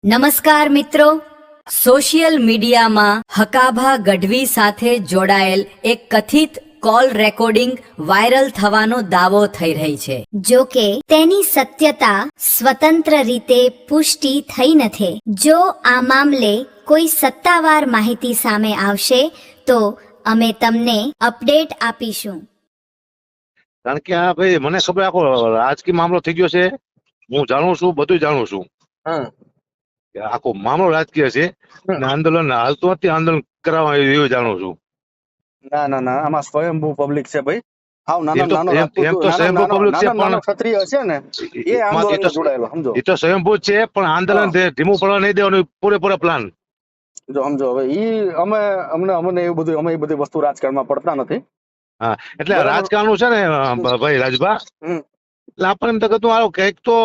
નમસ્કાર મિત્રો, સોશિયલ મીડિયામાં હકાભા ગઢવી સાથે જોડાયેલ એક કથિત કોલ રેકોર્ડિંગ વાયરલ થવાનો દાવો થઈ રહી છે. જો કે તેની સત્યતા સ્વતંત્ર રીતે પુષ્ટિ થઈ નથી. જો આ મામલે કોઈ સત્તાવાર માહિતી સામે આવશે તો અમે તમને અપડેટ આપીશું. કારણ કે આ ભાઈ મને ખબર આખો રાજકીય મામલો થઈ ગયો છે. હું જાણું છું, બધું જાણું છું. કે આખો મામલો રાજકીય છે અને આંદોલન હાલતું નથી, આંદોલન કરાવવા એવું જાણું છું. ના ના ના, આમાં સ્વયંભૂ પબ્લિક છે ભાઈ. હાવ નાનો એમ તો- નાનો એમ- એમ તો સ્વયંભૂ public છે, નાનો પણ- ક્ષત્રિય છે ને એ આંદોલનમાં જોડાયેલો. સમજો એ તો સ્વયંભૂત છે, પણ આંદોલન ધીમું પડવા નહીં દેવાનું પૂરેપૂરા પ્લાન. જો સમજો હવે અમને એવું બધું, અમે એ બધી વસ્તુ રાજકારણમાં પડતા નથી. હા, એટલે બરાબર. રાજકારણ છે ને ભાઈ રાજભા, હમ. એટલે આપણને એમ તો કહેતું આવો કંઈક તો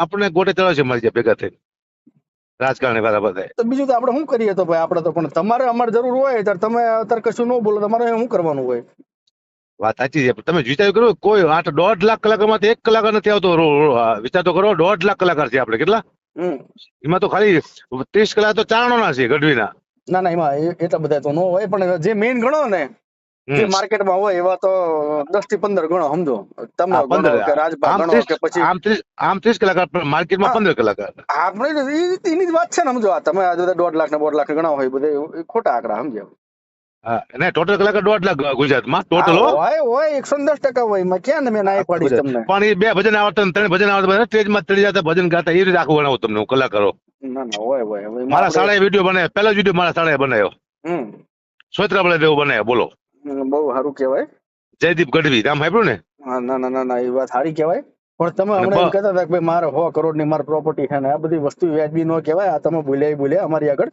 આપણને ગોટે ચડે છે મળી જાય ભેગા થઈ રાજકારણી બરાબર થાય. તો બીજું તો આપણે શું કરીએ? તો ભાઈ આપણે તો પણ તમારે અમારે જરૂર હોય ત્યારે તમે અત્યારે કશું ન બોલો, તમારે શું કરવાનું હોય? વાત સાચી છે, પણ તમે વિચાર કરો કોઈ 1.5 લાખ કલાકારમાંથી 1 કલાકાર નથી આવતો. વિચાર તો કરો, 1.5 લાખ કલાકાર છે આપણે. કેટલા? હમ. એમાં તો ખાલી 30 કલાક તો ચારણોના છે ગઢવીના. ના ના, એમાં એટલા બધા તો ન હોય, પણ જે મેઇન ગણો ને, જે માર્કેટમાં હોય એવા તો 10 થી 15 ગણો. સમજો તમે હા, 15 ગણો કે રાજભા ગણો કે પછી આમ 30 કલાકાર, પણ માર્કેટમાં 15 કલાકાર. આપણે એની જ વાત છે ને. સમજો આ તમે આ 1.5 લાખ ને 1.5 લાખ ગણા હોય બધે ખોટા આંકડા. સમજો હા, અને ટોટલ કલાકાર 1.5 લાખ ગુજરાતમાં ટોટલ. હોય 110% હોય. એમાં ક્યાં ને મેં ના પાડીશ તમને. પણ એ 2 ભજન આવતા ને 3 ભજન આવતા, સ્ટેજમાં ચડી જતા ભજન ગાતા, એ રીતે આખું ગણાવું તમને હું કલાકારો. ના ના, હોય હવે મારા શાળાએ વિડીયો બનાવ્યો, પહેલો વિડીયો મારા શાળાએ બનાવ્યો, હમ સોત્રાબળે દેવો બનાવ્યો. બોલો, બહુ સારું કહેવાય. જયદીપ ગઢવી નામ સાંભળ્યું ને? હા, ના ના ના ના, એ વાત સારી કહેવાય. પણ તમે હમણાં એમ કહેતા હતા કે ભાઈ મારે 100 કરોડ ની મારી પ્રોપર્ટી છે ને, આ બધી વસ્તુ વ્યાજબી ન કહેવાય. આ તમે બોલ્યા અમારી આગળ,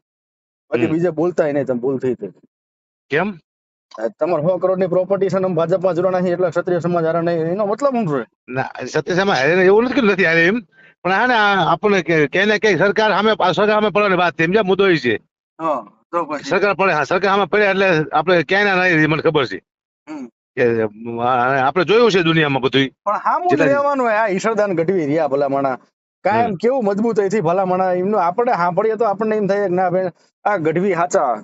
બાકી બીજે બોલતા નહીં. તમે ભૂલ થઈ હતી. કેમ? તમારે 100 કરોડ ની પ્રોપર્ટી છે ને ભાજપમાં જોડાણા છે એટલે ક્ષત્રિય સમાજ હારે નહીં, એનો મતલબ શું છે? ના, સત્યસામાં હારે એવું નથી કે નથી હારે એમ, પણ હા ને આપણને ક્યાંય ને ક્યાંય સરકાર સામે પડવાની વાત છે. સમજ્યા? મુદ્દો એ છે હા, તો પછી સરકાર પડે. હા, સરકાર સામે પડે એટલે આપણે ક્યાંય ના નહીં, મને ખબર છે હમ. કે આપણે જોયું છે દુનિયામાં બધું. પણ હામું જ રહેવાનું હોય. આ ઈશ્વરદાન ગઢવી રહ્યા ભલામણા કાયમ કેવું મજબૂતાઈથી ભલામણા એમનું આપણે સાંભળીએ તો આપણને એમ થાય કે ના ભાઈ આ ગઢવી સાચા.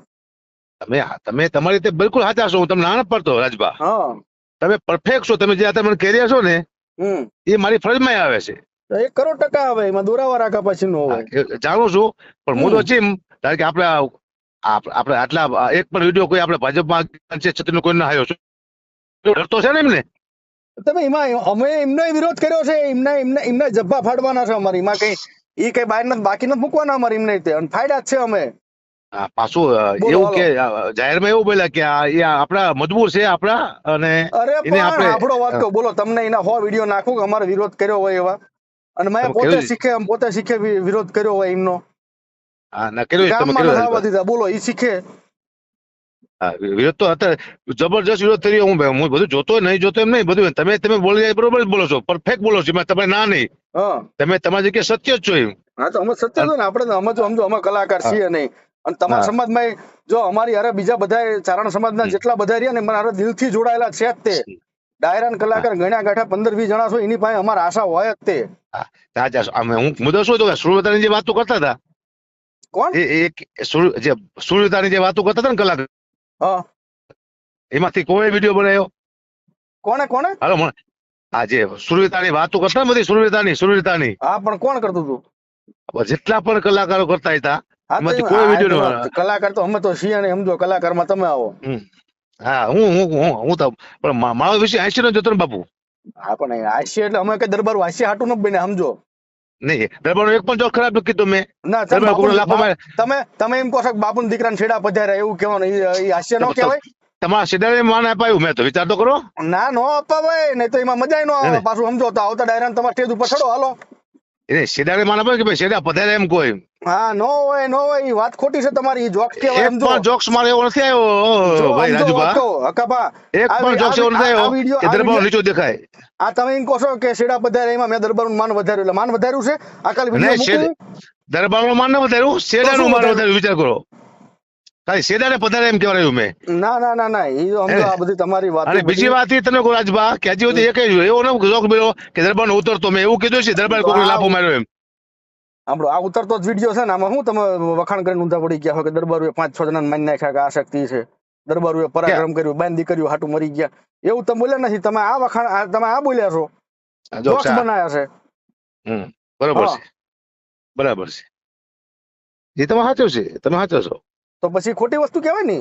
તમે તમારી રીતે બિલકુલ સાચા છો, હું તમને ના પડતો રાજભા. હા. તમે પરફેક્ટ છો. તમે જે આ મને કહી રહ્યા છો ને હમ. એ મારી ફરજમાં આવે છે. 1 કરોડ ટકા આવે. એમાં દોરાવા રાખા પછી નો હોય. જાણું છું, પણ મુદ્દો છે એમ, કારણ કે આપણે આટલા એક પણ વિડીયો કોઈ આપણે ભાજપમાં છે છત્રીનો કોઈ ના આવ્યો છું, ડરતો છે ને એમને. તમે એમાં અમે એમનો વિરોધ કર્યો છે. એમના જબ્બા ફાડવાના છે અમારે. એમાં કઈ કઈ બહાર નથી, બાકી નથી મૂકવાના અમારે. એમને ફાયદા જ છે અમે. પાછું બોલો, એવું હાલો. કે જાહેરમાં એવું બોલ્યા કે એ આપણા મજબૂર છે આપણા, અને અરે એને પણ આપણે આપણો વાત કહું, બોલો તમને એના 100 વિડીયો નાખું કે અમારે વિરોધ કર્યો હોય એવા, અને મેં તમે કર્યું પોતે શીખે વિરોધ કર્યો હોય એમનો. ના કર્યો તમે ગામમાં કર્યો નથી આવવા દીધા. બોલો, એ શીખે. વિરોધ તો અત્યારે જબરજસ્ત વિરોધ કર્યો. હું બધું જોતો નહીં, જોતો એમ નહીં બધું. તમે બોલી જાય બરોબર જ બોલો છો, પરફેક્ટ બોલો છો. તમે ના નહીં, હા તમે તમારી જગ્યાએ સત્ય જ છો એમ. હા, તો અમે સત્ય છે ને. આપણે તો સમજો અમે કલાકાર છીએ નહીં. અને તમારા સમાજમાં જો અમારી હારે બીજા બધા ચારણ સમાજના જેટલા બધા રહ્યા ને મારા હારે દિલથી જોડાયેલા છે જ તે. ડાયરાન કલાકાર ગણ્યા ગાંઠા 15-20 જણા છો, એની પાસે અમારા આશા હોય જ તે. હું મુદ્દો શું હતો કે સુરતાની જે વાતો કરતા હતા, કોણ? જે સુરતાની જે વાતો કરતા હતા ને કલાકાર, હા, એમાંથી કોઈ વિડીયો બનાવ્યો? કોણે? હાલો, આ જે સુરતાની વાતો કરતા ને બધી સુરતાની હા, પણ કોણ કરતું હતું? જેટલા પણ કલાકારો કરતા હતા હા, તો એમાંથી કોઈ વિડીયો કલાકાર તો અમે તો છીએ ને. સમજો કલાકારમાં તમે આવો. હા, હું તો પણ મારો વિષય હાસ્ય નો જતો ને બાપુ. હા, પણ હાસ્ય એટલે અમે કઈ દરબાર હાસ્ય હાટું ન બને. સમજો નહીં, દરબારનો એક પણ જોક ખરાબ નથી કીધું મેં. ના, દરબાર કોઈને લાફો મારે. તમે એમ કહો છો કે બાપુના દીકરાને છેડા પધાર્યા એવું કહેવાનું, એ હાસ્ય ન કહેવાય. તમારા સીધાને માન અપાયું, મેં તો વિચાર તો કરો. ના, નો અપાવાય નહીં તો એમાં મજા ન આવે. પાછું સમજો તો આવતા ડાયરા તમારા સ્ટેજ ઉપર ચડો, હાલો. એને સીધાને માન અપાયું કે ભાઈ સીધા પધારે એમ કોઈ. હા, નો હોય. એ વાત ખોટી છે તમારી. જોક્સ કહેવાય. એક પણ જોક્સ મારે એવો નથી આવ્યો ભાઈ રાજુભા. હકાભા, એક પણ જોક્સ એવો નથી આવ્યો કે દરબાર નીચો દેખાય. આ તમે એમ કહો છો કે શેડા પધારે, એમાં મેં દરબારનું માન વધાર્યું. એટલે માન વધાર્યું છે આ કાલ વિડીયો મૂકું? દરબારનું માન ન વધાર્યું, શેડાનું માન વધાર્યું. વિચાર કરો, ખાલી શેડાને પધારે એમ કહેવાયું મેં. ના ના ના ના, એ સમજો આ બધી તમારી વાત. અને બીજી વાત એ તમે કહો રાજભા કે હજી સુધી એક એવો ન જોક મળ્યો કે દરબાર નો ઉતરતો. મેં એવું કીધું છે દરબાર કોઈ લાફો માર્યો એમ. આપણો આ ઉતરતો જ વિડીયો છે ને, આમાં શું તમે વખાણ કરીને ઊંધા પડી ગયા હોય કે દરબારોએ 5-6 જણાને મારી નાખ્યા કે આ શક્તિ છે, દરબારોએ પરાક્રમ કર્યું, બાંધી કર્યું, હાટું મરી ગયા, એવું તમે બોલ્યા નથી. તમે આ વખાણ તમે આ બોલ્યા છો, જોક્સ બનાયા છે. બરાબર છે, બરાબર છે, એ તમે સાચો છે, તમે સાચો છો. તો પછી ખોટી વસ્તુ કહેવાય ને.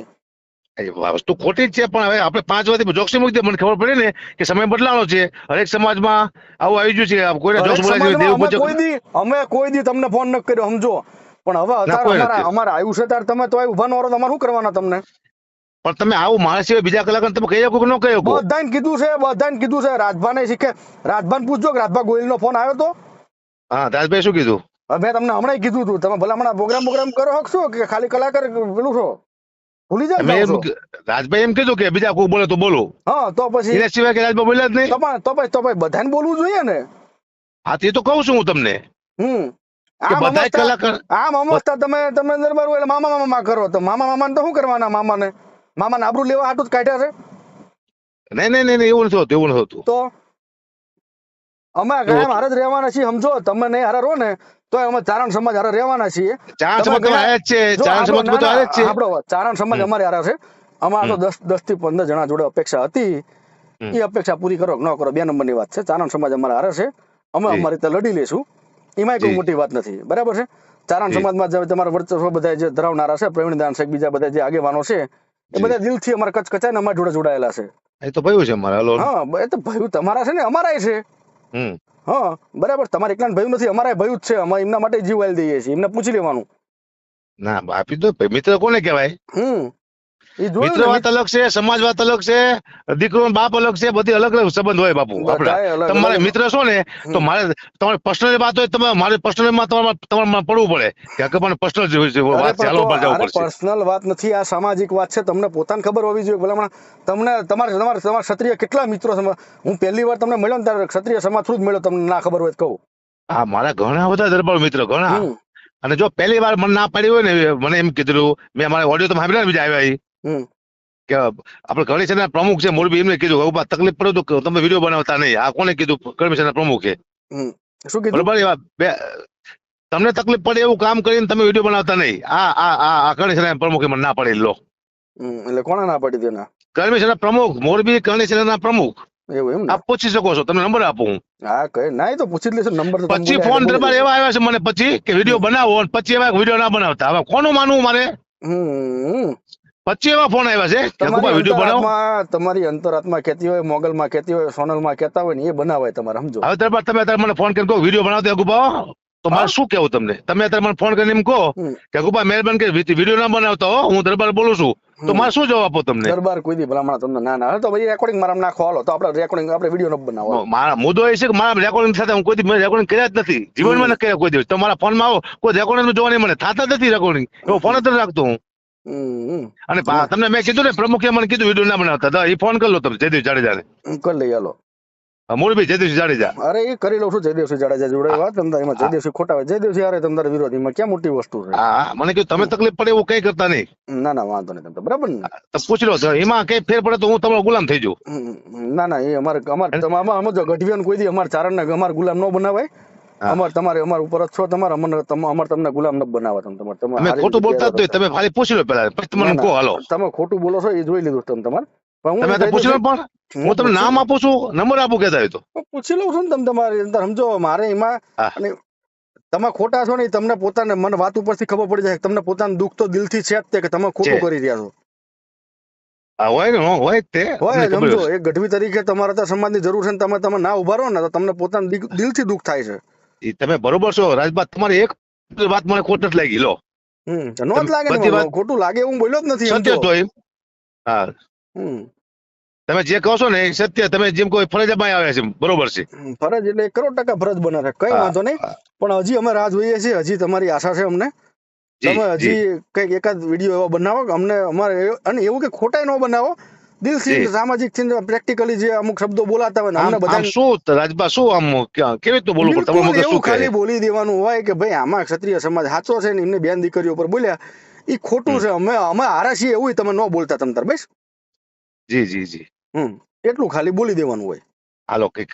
વસ્તુ ખોટી જ છે, પણ હવે આપણે 5 વર્ષથી જોક્સ મૂકી દે, મને ખબર પડી ને કે સમય બદલાવાનો છે, હરેક સમાજમાં આવું આવી ગયું છે. કોઈને જોક્સ બોલાય અમે કોઈ દી તમને ફોન ન કર્યો સમજો, પણ હવે અત્યારે અમારે આવ્યું છે ત્યારે તમે તો ઉભા નો રહો, તમારે શું કરવાના તમને? પણ તમે આવું માણસ સિવાય બીજા કલાકાર તમે કહી શકો કે ન કહી શકો? બધાને કીધું છે, બધાને કીધું છે. રાજભાને શીખે, રાજભાને પૂછજો કે રાજભા ગોહિલ નો ફોન આવ્યો તો? હા, રાજભાઈ શું કીધું? મેં તમને હમણાં કીધું હતું. તમે ભલા હમણાં પ્રોગ્રામ કરો છો કે ખાલી કલાકાર પેલું છો? ભૂલી જાવ. રાજભાઈ એમ કીધું કે બીજા કોઈ બોલે તો બોલો. હા, તો પછી એના સિવાય કે રાજભાઈ બોલ્યા જ નહીં. તો પછી બધાને બોલવું જોઈએ ને. હા, એ તો કહું છું હું તમને. બધા કલાકાર આમ અમસ્તા તમે દરબાર એટલે મામા કરો, તો મામાને તો શું કરવાના? મામાને આબરૂ લેવા હાટું જ કાઢ્યા છે. નહીં, એવું નથી હોતું, એવું નથી હોતું. તો અમે કાયમ હારે જ રહેવાના છીએ, સમજો. તમે નહીં હારે રહો ને તો અમે ચારણ સમાજ હારે રહેવાના છીએ. ચારણ સમાજ અમારે હારે છે. અમારે તો 10 થી 15 જણા જોડે અપેક્ષા હતી. એ અપેક્ષા પૂરી કરો ન કરો 2 નંબરની વાત છે. ચારણ સમાજ અમારે હારે છે, અમે અમારી રીતે લડી લેશું, એમાં કોઈ મોટી વાત નથી. બરાબર છે. ચારણ સમાજમાં તમારા વર્ચસ્વ બધા જે ધરાવનારા છે, પ્રવીણદાન છે, બીજા બધા જે આગેવાનો છે, એ બધા દિલથી અમારા કચકચાઈને અમારા જોડે જોડાયેલા છે. એ તો ભયું છે અમારા. હા, એ તો ભયું તમારા છે ને, અમારાય છે. હા, બરાબર. તમારે એકલા ભયું નથી, અમારા ભયું જ છે. અમે એમના માટે જીવ વાળી દઈએ છીએ. એમને પૂછી લેવાનું. ના, આપી દો. મિત્ર કોને કહેવાય? મિત્ર વાત અલગ છે, સમાજ વાત અલગ છે, દીકરો બાપ અલગ છે, બધી અલગ અલગ સંબંધ હોય બાપુ. તમારે મિત્ર છો ને તો મારે તમારે પર્સનલ વાત હોય, તમે મારે પર્સનલ માં તમારે પડવું પડે કે મને પર્સનલ વાત છે, હાલો પર જવું પડશે. પર્સનલ વાત નથી, આ સામાજિક વાત છે. તમને પોતાને ખબર હોવી જોઈએ. ભલામણ તમને તમારા ક્ષત્રિય કેટલા મિત્રો છે? હું પહેલી વાર તમને મળ્યો ને ત્યારે ક્ષત્રિય સમાજ થ્રુ જ મળ્યો. તમને ના ખબર હોય તો કહું. હા, મારા ઘણા બધા દરબાર મિત્રો, ઘણા. અને જો પહેલી વાર મને ના પાડી હોય ને, મને એમ કીધું, મેં મારા ઓડિયો તો સાંભળ્યા બીજા આવ્યા કે આપણે કમિશનના પ્રમુખ છે મોરબી, એમને કીધું તકલીફ પડે તો તમે વિડીયો બનાવતા નહીં. આ કોને કીધું? કમિશનના પ્રમુખે. શું કીધું? બરાબર. તમને તકલીફ પડે એવું કામ કરીને તમે વિડીયો બનાવતા નહીં. આ કમિશનના પ્રમુખે મને ના પાડી. લો, એટલે કોને ના પાડી દેના? કમિશનના પ્રમુખ, મોરબી કમિશનના પ્રમુખ. એવું એમ? આપ પૂછી શકો છો, તમને નંબર આપું હું. હા, કઈ ના, તો પૂછી લેશો નંબર. પછી ફોન દરબાર એવા આવ્યા છે મને પછી કે વિડીયો બનાવો, પછી એવા વિડીયો ના બનાવતા. હવે કોનું માનવું મારે? પછી એવા ફોન આવ્યા છે વિડીયો બનાવો. તમારી અંતરાત્મા કહેતી હોય, મોગલમાં કહેતી હોય, સોનલમાં કહેતા હોય ને, એ બનાવાય તમારે. સમજો. હવે દરબાર તમે અત્યારે મને ફોન કરીને કહો વિડીયો બનાવતો ગુબા, તો મારે શું કેવું તમને? તમે અત્યારે મને ફોન કરીને એમ કહો કે ગુબા મહેરબાન કે વિડીયો ના બનાવતો હો, હું દરબાર બોલું છું, તો મારે શું જવાબ આપો તમને? દરબાર કોઈ દી ભલામણ તમને ના તો પછી રેકોર્ડિંગ મારા નાખો, હાલો તો આપણે રેકોર્ડિંગ, આપણે વિડીયો ન બનાવો. મારા મુદ્દો એ છે કે મારા રેકોર્ડિંગ સાથે હું કોઈ દી રેકોર્ડિંગ કર્યા જ નથી, જીવનમાં ન કર્યા કોઈ દિવસ. તમારા ફોનમાં આવો કોઈ રેકોર્ડિંગ જોવાની મને થતા નથી રેકોર્ડિંગ, એવો ફોન જ રાખતો હું. અને તમને મેં કીધું ને, પ્રમુખે મને કીધું વિડીયો ના બનાવતા, એ ફોન કરી લો તમે જયદેવ જાડેજાને. કરી લઈ, હાલો. મોરબી જયદેવ જાડેજા. અરે એ કરી લઉં છું. જયદેવ જાડેજા જોડે વાત એમાં જયદેવ ખોટા હોય, જયદેવ યારે તમારા વિરોધીમાં ક્યાં મોટી વસ્તુ છે? હા, મને કહ્યું તમે તકલીફ પડે એવું કઈ કરતા નહીં. ના, વાંધો નહીં. બરાબર ને? પૂછી લો, એમાં કઈ ફેર પડે તો હું તમારો ગુલામ થઈ જાઉં. ના, એ અમારે ગઢવીને કોઈ દી અમારે ચારણ ને અમારે ગુલામ ન બનાવાય. તમારે અમારા ઉપર જ છો, તમારે અમારે તમને ગુલામ ન બનાવવા. તમે ખોટું બોલતા જ તમે ખાલી પૂછી લો પેલા, પછી તમને કહો હાલો. તમે ખોટું બોલો છો એ જોઈ લીધું તમારે. તમે પૂછી લો, પણ હું તમને નામ આપું છું, નંબર આપું કેતા હોય તો પૂછી લઉં છું ને. તમે તમારી અંદર સમજો, મારે એમાં તમે ખોટા છો ને, તમને પોતાને મને વાત ઉપરથી ખબર પડી જાય. તમને પોતાનું દુઃખ તો દિલથી છે જ તે કે તમે ખોટું કરી રહ્યા છો. હોય ને, હોય તે હોય. સમજો, એક ગઢવી તરીકે તમારા ત્યાં સમાજની જરૂર છે ને, તમે ના ઉભા રહો ને તો તમને પોતાનું દિલથી દુઃખ થાય છે. તમે બરોબર છો રાજબા, તમારી એક વાત મને ખોટ નથી લાગી. લો, નો જ લાગે ને, ખોટું લાગે એવું બોલ્યો જ નથી. સત્ય તો એમ. હા, તમે જે કહો છો ને એ સત્ય. તમે જેમ કોઈ ફરજમાં આવે છે, બરોબર છે. ફરજ એટલે 1,00,00,000% ફરજ બને છે, કઈ વાંધો નહીં. પણ હજી અમે રાહ જોઈએ છીએ. હજી તમારી આશા છે અમને. તમે હજી કઈક એકાદ વિડીયો એવો બનાવો અમને, અમારે. અને એવું કે ખોટાઈ ન બનાવો, દિલથી, સામાજિક થી, પ્રેક્ટિકલી જે અમુક શબ્દો બોલાતા હોય અમને બધા. શું રાજબા, શું આમ કેવી રીતે બોલવું પડે? તમારું મગજ શું ખાલી બોલી દેવાનું હોય કે ભાઈ આમાં ક્ષત્રિય સમાજ સાચો છે ને, એમને બેન દીકરીઓ પર બોલ્યા એ ખોટું છે, અમે હારા છીએ, એવું તમે ન બોલતા. તમે તાર બસ. જી. એટલું ખાલી બોલી દેવાનું હોય. હાલો, કઈક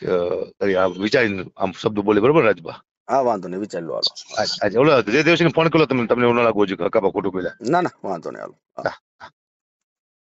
વિચારીને આમ શબ્દો બોલે, બરોબર રાજબા? હા વાંધો નહીં, વિચાર લો હાલો. આજે ઓલો જે દિવસે ફોન કર્યો તમને એવું ન લાગવું જોઈએ કે હકાભા ખોટું બોલ્યા. ના ના વાંધો નહીં હાલો.